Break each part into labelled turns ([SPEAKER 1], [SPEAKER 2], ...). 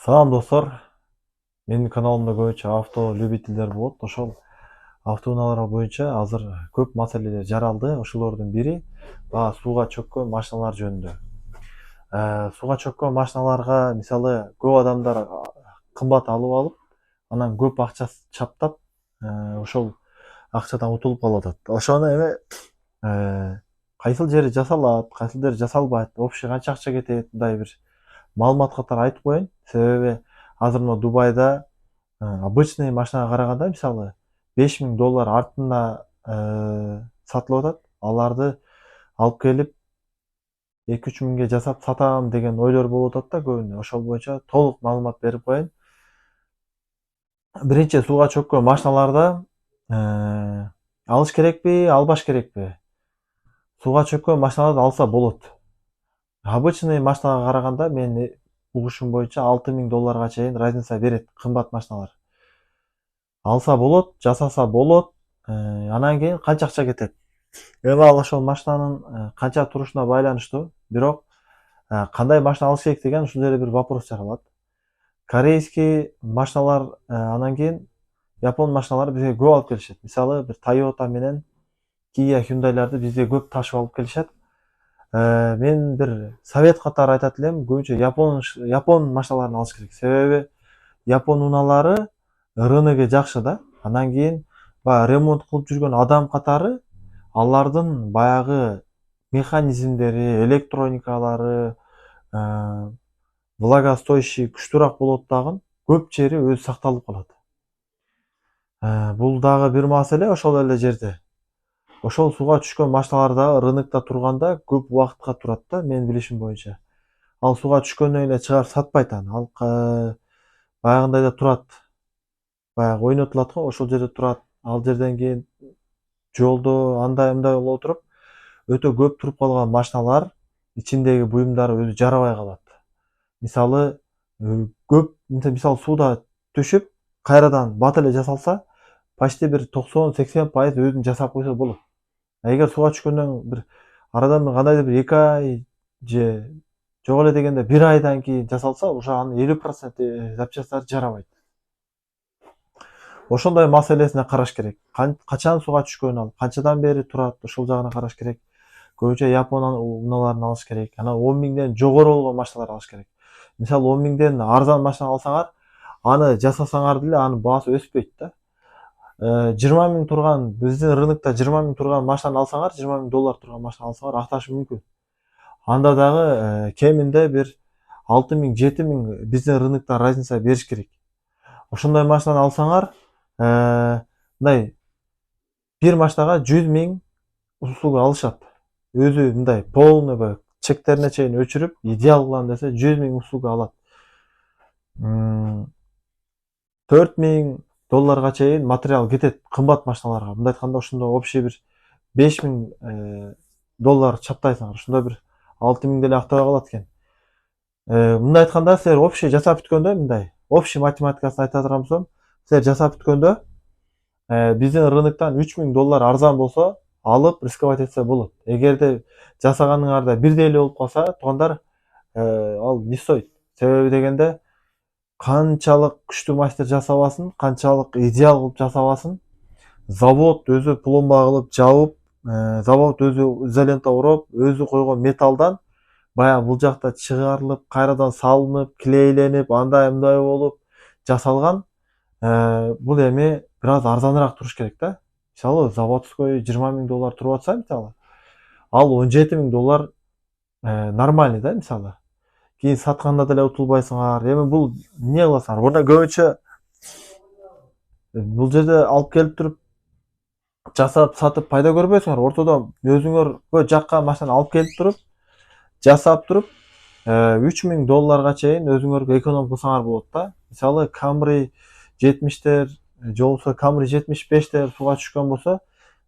[SPEAKER 1] Салам достор, менин каналымда көбүнчө авто любительдер болот. Ошол автоунаалар боюнча азыр көп маселелер жаралды. Ошолордун бири баягы сууга чөккөн машиналар жөнүндө. Сууга чөккөн машиналарга мисалы көп адамдар кымбат алып алып, анан көп акча чаптап, ошол акчадан утулуп калып атат. Ошону эме кайсыл жери жасалат, кайсыл жери жасалбайт, общий канча акча кетет, мындай бир маалымат катары айтып коеюн. Себеби азыр мына Дубайда обычный машинага караганда мисалы $5000 артына сатылып атат. Аларды алып келип 2-3 миңге жасап сатам деген ойлор болуп атат да көбүнө. Ошол боюнча толук маалымат берип коеюн. Биринчи сууга чөккөн машиналарда алыш керекпи, албаш керекпи? Сууга чөккөн машиналарды алса болот. Обычный машинага караганда менин угушум боюнча $6000 чейин разница берет кымбат машиналар. Алса болот, жасаса болот. Анан кийин канча акча кетет? Эми ал ошол машинанын канча турушуна байланыштуу. Бирок кандай машина алыш керек деген ушул жерде бир вопрос жаралат. Корейский машиналар, анан кийин Япон машиналары бизге көп алып келишет. Мисалы бир Toyota менен Kia, Hyundai'ларды бизге көп ташып алып келишет. Мен бир совет катары айтат элем, көбүнчө Япон машиналарын алыш керек. Себеби Япон унаалары рыногу жакшы да. Анан кийин баягы ремонт кылып жүргөн адам катары алардын баягы механизмдери, электроникалары влагостойкий күчтүүрөөк болот дагы көп жери өзү сакталып калат. Бул дагы бир маселе ошол эле жерде. Ошол сууга түшкөн машиналар дагы рынокто турганда көп убакытка турат да, менин билишим боюнча. Ал сууга түшкөндөн эле чыгарып сатпайт аны. Ал баягындай да турат. Баягы ойнотулат го, ошол жерде турат. Ал жерден кийин жолдо андай мындай боло туруп, өтө көп туруп калган машиналар ичиндеги буюмдары өзү жарабай калат. Мисалы көп мисалы сууда түшүп, кайрадан бат эле жасалса, почти бир 90-80% өзүн жасап койсо болот. Эгер сууга түшкөндөн бир арадан кандайдыр бир 2 ай же жок эле дегенде 1 айдан кийин жасалса, уже анын 50% запчастьтары жарабайт. Ошондой маселесине караш керек. Качан сууга түшкөн ал, канчадан бери турат, ошол жагына караш керек. Көбүнчө Япон унааларын алыш керек. Анан 10 миңден жогору болгон машиналарды алыш керек. Мисалы 10 миңден арзан машина алсаңар, аны жасасаңар деле анын баасы өспөйт да. 20 миң турган, биздин рынокто 20 миң турган машинаны алсаңар, $20,000 турган машина алсаңар акташы мүмкүн. Анда дагы кеминде бир 6 миң, 7 миң биздин рынокто разница бериш керек. Ошондой машинаны алсаңар, мындай бир машинага 100 миң услуга алышат. Өзү мындай полный баягы чектерине чейин өчүрүп, идеал кылам десе 100 миң услуга алат. $4000 чейин материал кетет кымбат машиналарга. Мындай айтканда ошондо общий бир $5000 чаптайсыңар. Ошондо бир 6 миң деле актай калат экен. Мындай айтканда силер общий жасап бүткөндө мындай, общий математикасын айта турган болсом, силер жасап бүткөндө биздин рыноктон $3000 арзан болсо, алып рисковать этсе болот. Эгерде жасаганыңарда бирдей эле болуп калса, туугандар, ал не стоит. Себеби дегенде канчалык күчтүү мастер жасабасын, канчалык идеал кылып жасабасын, завод өзү пломба кылып жабып, завод өзү изолента уруп, өзү койгон металлдан баягы бул жакта чыгарылып, кайрадан салынып, клейленип, андай мындай болуп жасалган. Бул эми бир аз арзаныраак туруш керек да. Мисалы заводской $20,000 туруп атса, мисалы, ал $17,000 нормальный да, мисалы. Кийин сатканда деле утулбайсыңар. Эми бул эмне кыласыңар? Мына көбүнчө бул жерде алып келип туруп жасап сатып пайда көрбөйсүңөр. Ортодо өзүңөргө жаккан машинаны алып келип туруп, жасап туруп, $3000 чейин өзүңөргө эконом кылсаңар болот да. Мисалы Camry 70тер, же болбосо Camry 75тер сууга түшкөн болсо,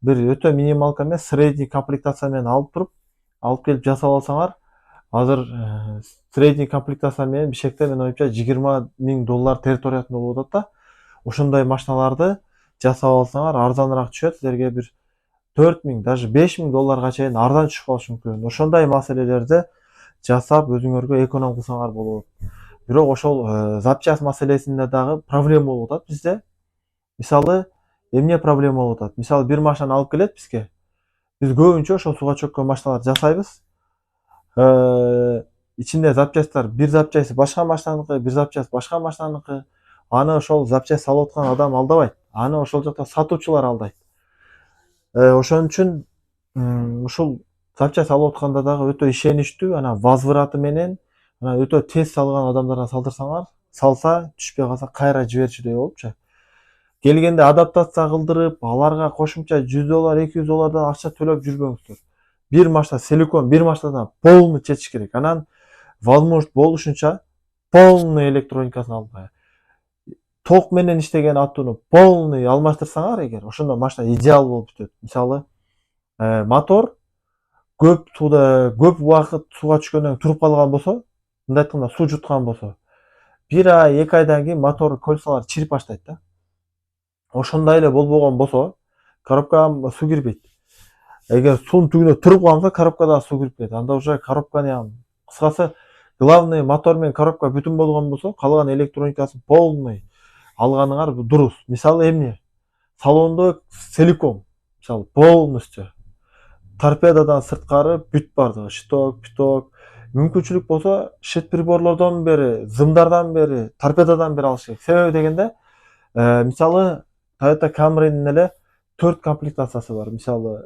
[SPEAKER 1] бир өтө минималка эмес, средний комплектация менен алып туруп, алып келип жасап алсаңар, азыр средний комплектация менен бишкекте менин оюмча $20,000 территориясында болуп атат да. Ошондой машиналарды жасап алсаңар арзаныраак түшөт, силерге бир 4 миң, даже $5,000 чейин арзан түшүп калышы мүмкүн. Ошондой маселелерди жасап өзүңөргө эконом кылсаңар болот. бирок ошол запчасть маселесинде дагы проблема болуп атат бизде. Мисалы, эмне проблема болуп атат? Мисалы, бир машинаны алып келет бизге. Биз көбүнчө ошол суга чөккөн машиналарды жасайбыз. Ичинде запчасттар, бир запчасти башка машинаныкы, бир запчасть башка машинаныкы. Аны ошол запчасть салып аткан адам алдабайт. Аны ошол жакта сатуучулар алдайт. Ошон үчүн ушул запчасть алып атканда дагы өтө ишеничтүү, анан возвраты менен, анан өтө тез салган адамдардан салдырсаңар, салса, түшпөй калса кайра жиберчүдөй болупчу. Келгенде адаптация кылдырып, аларга кошумча $100, $200 акча төлөп жүрбөңүздөр. Бир машина силикон, бир машинадан полный чечиш керек. Анан возможность болушунча полный электроникасын алып, ток менен иштеген атууну полный алмаштырсаңар эгер, ошондо машина идеал болуп бүтөт. Мисалы, мотор көп убакыт сууга түшкөндөн кийин туруп калган болсо, мындай айтканда суу жуткан болсо, 1 ай, 2 айдан кийин мотор колесолору чирип баштайт да. Ошондой эле болбогон болсо, коробкага суу кирбейт. Эгер суунун түбүнө туруп калса, коробкада суу кирип кетет. Анда уже коробканы, кыскасы, главный мотор менен коробка бүтүн болгон болсо, калган электроникасын полный алганыңар дурус. Мисалы эмне? Салондо силикон, мисалы, полностью. Торпедадан сырткары бүт бардыгы, шток, питок. Мүмкүнчүлүк болсо, шит приборлордон бери, зымдардан бери, торпедадан бери алыш керек. Себеби дегенде, мисалы, Toyota Camry'нин эле 4 комплектациясы бар. Мисалы,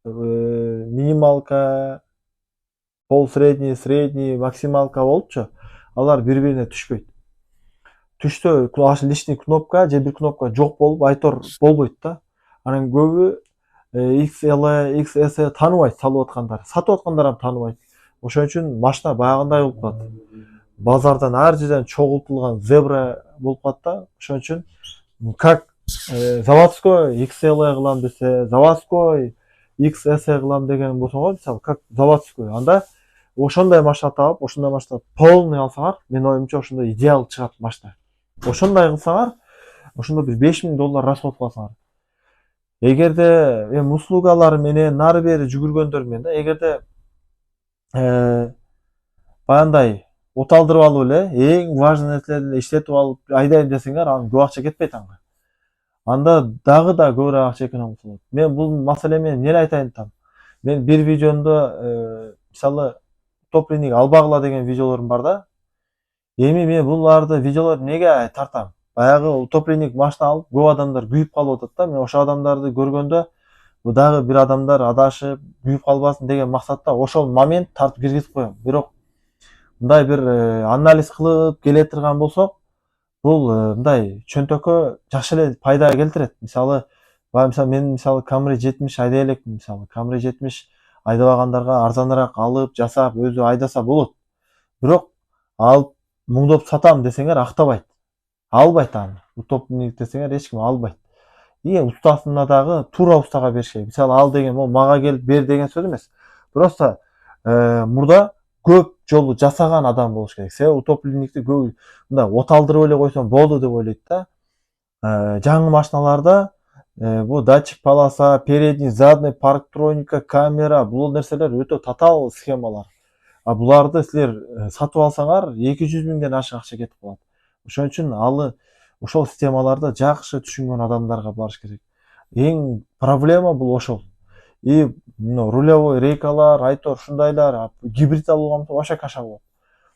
[SPEAKER 1] минималка, полсредний, средний, максималка болупчу. Алар бири-бирине түшпөйт. Түштө лишний кнопка же бир кнопка жок болуп, айтор болбойт да. Анан көбү XL, XS тааныбайт салып аткандар. Сатып аткандар тааныбайт. Ошон үчүн машина баягындай болуп калат. Базардан ар жерден чогултулган зебра болуп калат да. Ошон үчүн как заводской XL кылам десе, заводской XS кылам деген болсоңор, мисалы, как заводской, анда ошондой машина таап, ошондой машина полный алсаңар, мен оюмча ошондой идеал чыгат машина. Ошондой кылсаңар, ошондо бир $5000 расход кыласыңар. Эгерде эми услугалар менен нары бери жүгүргөндөр менен да, эгерде баягындай оталдырып алып эле, эң важный нерселерди иштетип алып айдайм десеңер, анын көп акча кетпейт анга. Анда дагы да көбүрөөк акча экономия болот. Мен бул маселе менен эмне айтайын атам? Мен бир видеомдо, мисалы, утопленник албагыла деген видеолорум бар да. Эми мен буларды видеолорду эмнеге тартам? Баягы утопленник машина алып, көп адамдар күйүп калып атат да. Мен ошол адамдарды көргөндө, бул дагы бир адамдар адашып, күйүп калбасын деген максатта ошол момент тартып киргизип коем. Бирок мындай бир анализ кылып келе турган болсок, бул мындай чөнтөккө жакшы эле пайда келтирет. Мисалы, мен мисалы Camry 70 айдай элекмин, мисалы. Camry 70 айдабагандарга арзаныраак алып, жасап, өзү айдаса болот. Бирок алып муңдоп сатам десеңер актабайт. Албайт аны. Утопленник десеңер эч ким албайт. Устасына дагы туура устага бериш керек. Мисалы, ал деген могу мага келип бер деген сөз эмес. Просто мурда көп жолу жасаган адам болуш керек. Себеби утопленникти көп мындай оталдырып эле койсоң болду деп ойлойт да. Жаңы машиналарда бул датчик полоса, передний, задний, парктроника, камера, бул нерселер өтө татаал схемалар. Буларды силер сатып алсаңар 200 миңден ашык акча кетип калат. Ошон үчүн ошол системаларды жакшы түшүнгөн адамдарга барыш керек. Эң проблема бул ошол. Рулевой рейкалар, айтор ушундайлар, гибрид алган болсо вообще каша болот.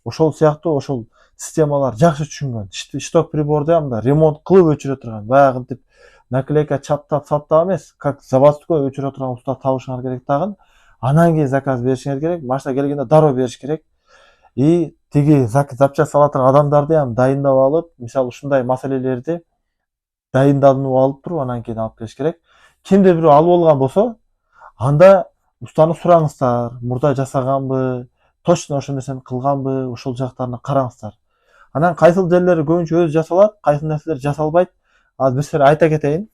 [SPEAKER 1] Ошол сыяктуу ошол системалар жакшы түшүнгөн. Шток приборду мындай ремонт кылып өчүрө турган, баягынтип наклейка чаптап эмес, как заводской өчүрө турган уста табышыңар керек тагын. Анан кийин заказ беришиңер керек, машина келгенде дароо бериш керек. Тиги запчасть сала турган адамдарды дайындап алып, мисалы ушундай маселелерди дайындалып алып туруп, анан кийин алып келиш керек. Кимде бирөө алып алган болсо, анда устаны сураңыздар, мурда жасаганбы, точно ошол нерсени кылганбы, ошол жактарына караңыздар. Анан кайсыл жерлери көбүнчө өзү жасалат, кайсыл нерселер жасалбайт. Азыр бир нерсе айта кетейин.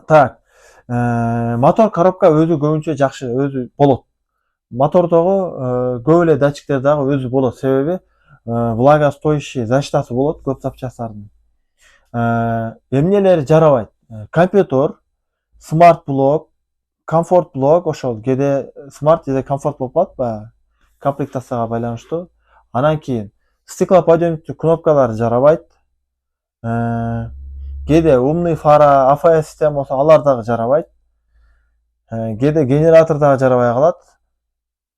[SPEAKER 1] Так, мотор коробка өзү көбүнчө жакшы, өзү болот. Мотордогу көп эле датчиктер дагы өзү болот. Себеби влагостоящий защитасы болот көп запчасттардын. Эмнелери жарабайт? Компьютер, смарт блок, комфорт блок, ошол кээде смарт же комфорт болуп калат баягы комплектацияга байланыштуу. Анан кийин стеклоподъемниктүү кнопкалар жарабайт. Кээде умный фара, AFS система болсо алар дагы жарабайт. Кээде генератор дагы жарабай калат.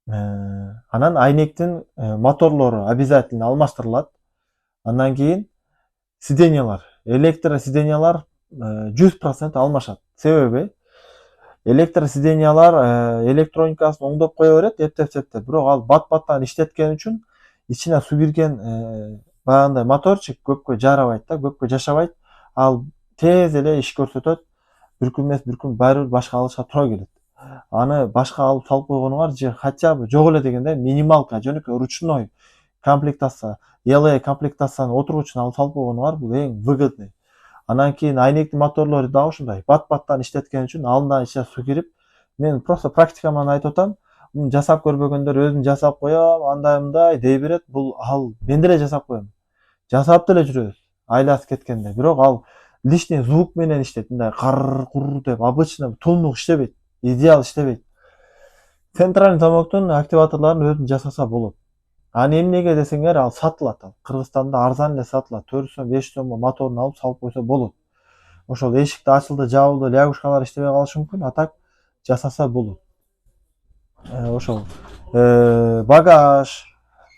[SPEAKER 1] Анан айнектин моторлору обязательно алмаштырылат. Андан кийин сиденьялар, электросиденьялар 100% алмашат. Себеби электросиденьялар электроникасын оңдоп кое берет, эптеп-септеп. Бирок ал бат-баттан иштеткени үчүн ичине суу кирген баягындай моторчик көпкө жарабайт да, көпкө жашабайт. Ал тез эле иш көрсөтөт. Бир күн эмес, бир күн баары бир башка алышка туура келет. Аны башка алып салып койгонуңар же хотя бы жок эле дегенде минималка, жөнөкөй ручной комплектация, LA комплектацияны отургучуна алып салып койгонуңар бул эң выгодный. Анан кийин айнектин моторлору дагы ушундай. Бат-баттан иштеткени үчүн алдынан ичине суу кирип, мен просто практикаман айтып атам. Муну жасап көрбөгөндөр өзүм жасап коём, андай мындай дей берет. Бул ал мен деле жасап коем. Жасап деле жүрөбүз. Айласы кеткенде. Бирок ал лишний звук менен иштейт. Мындай кар-кур деп обычно тунук иштебейт. Идеал иштебейт. Центральный замоктун активаторлорун өзүм жасаса болот. Аны эмнеге десеңер, ал сатылат. Кыргызстанда арзан эле сатылат. 400 сом, 500 сомго моторун алып салып койсо болот. Ошол эшикти ачылды, жабылды, лягушкалар иштебей калышы мүмкүн, а так жасаса болот. Ошол багаж,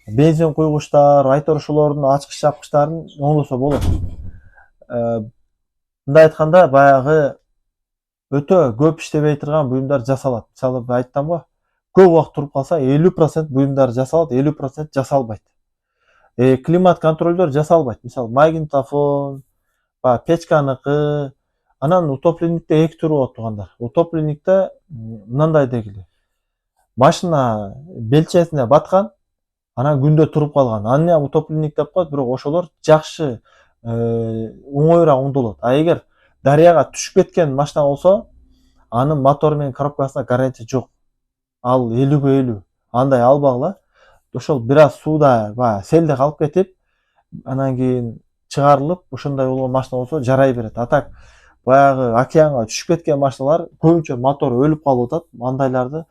[SPEAKER 1] бензин куйгучтар, айтор ушулордун ачкыч жапкычтарын оңдосо болот. Мындай айтканда, баягы өтө көп иштебей турган буюмдар жасалат. Мисалы айттым го, көп убакыт туруп калса 50% буюмдар жасалат, 50% жасалбайт. Климат контролдор жасалбайт. Мисалы магнитофон, печканыкы, анан утопленникте эки түрү болот туугандар. Утопленникте мындай дегиле. Машина белчесине баткан, анан күндө туруп калган. Аны утопленник деп коет, бирок ошолор жакшы оңоюраак оңдолот. А эгер дарыяга түшүп кеткен машина болсо, анын мотору менен коробкасына гарантия жок. Ал 50-ге 50. Андай албагыла. Ошол бир аз сууда, селде калып кетип, анан кийин чыгарылып, ошондой болгон машина болсо жарай берет. А так баягы океанга түшүп кеткен машиналар көбүнчө мотору өлүп калып атат. Андайларды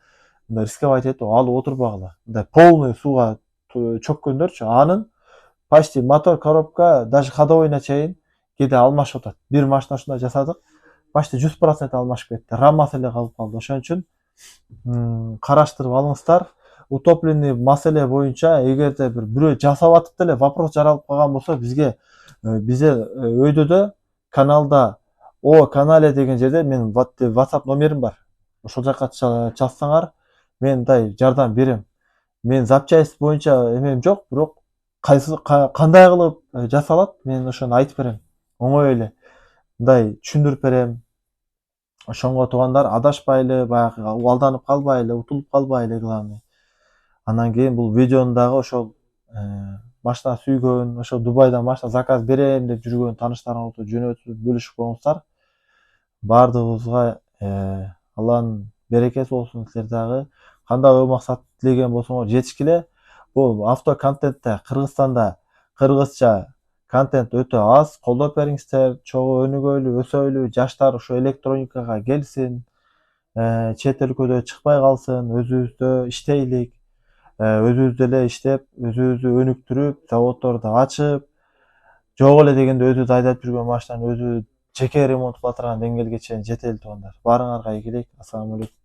[SPEAKER 1] рисковать этип алып отурбагыла. Мындай полный сууга чөккөндөрчү, анын почти мотор, коробка, даже ходовойуна чейин кээде алмашып атат. Бир машина ушундай жасадык, почти 100% алмашып кетти. Рамасы эле калып калды. Ошон үчүн караштырып алыңыздар. Утопленный маселе боюнча эгерде бирөө жасап атып деле вопрос жаралып калган болсо, бизе өйдөдө каналда О канале деген жерде менин WhatsApp номерим бар. Ошол жака чалсаңар, мен мындай жардам берем. Мен запчасть боюнча эмем жок, бирок кандай кылып жасалат, мен ошону айтып берем. Оңой эле мындай түшүндүрүп берем. Ошонго туугандар адашпайлы, баягы алданып калбайлы, утулуп калбайлы главный. Андан кийин бул видеону дагы ошол машина сүйгөн, ошо Дубайдан машина заказ берем деп жүргөн тааныштарыңар болсо жөнөтүп бөлүшүп коюңуздар. Бардыгыбызга Алланын берекеси болсун. Силер дагы кандай ой максат тилеген болсоңор жетишкиле. Бул авто контентте Кыргызстанда кыргызча контент өтө аз. Колдоп бериңиздер. Чогуу өнүгөйлү, өсөйлү, жаштар ушу электроникага келсин. Чет өлкөдө чыкпай калсын, өзүбүздө иштейлик. Өзүбүз эле иштеп, өзүбүздү өнүктүрүп, заводдорду ачып, жок эле дегенде өзүбүз айдап жүргөн машинаны өзүбүз жеке ремонт кыла турган деңгээлге чейин жетели туугандар. Баарыңарга ийгилик. Ассаламу алейкум.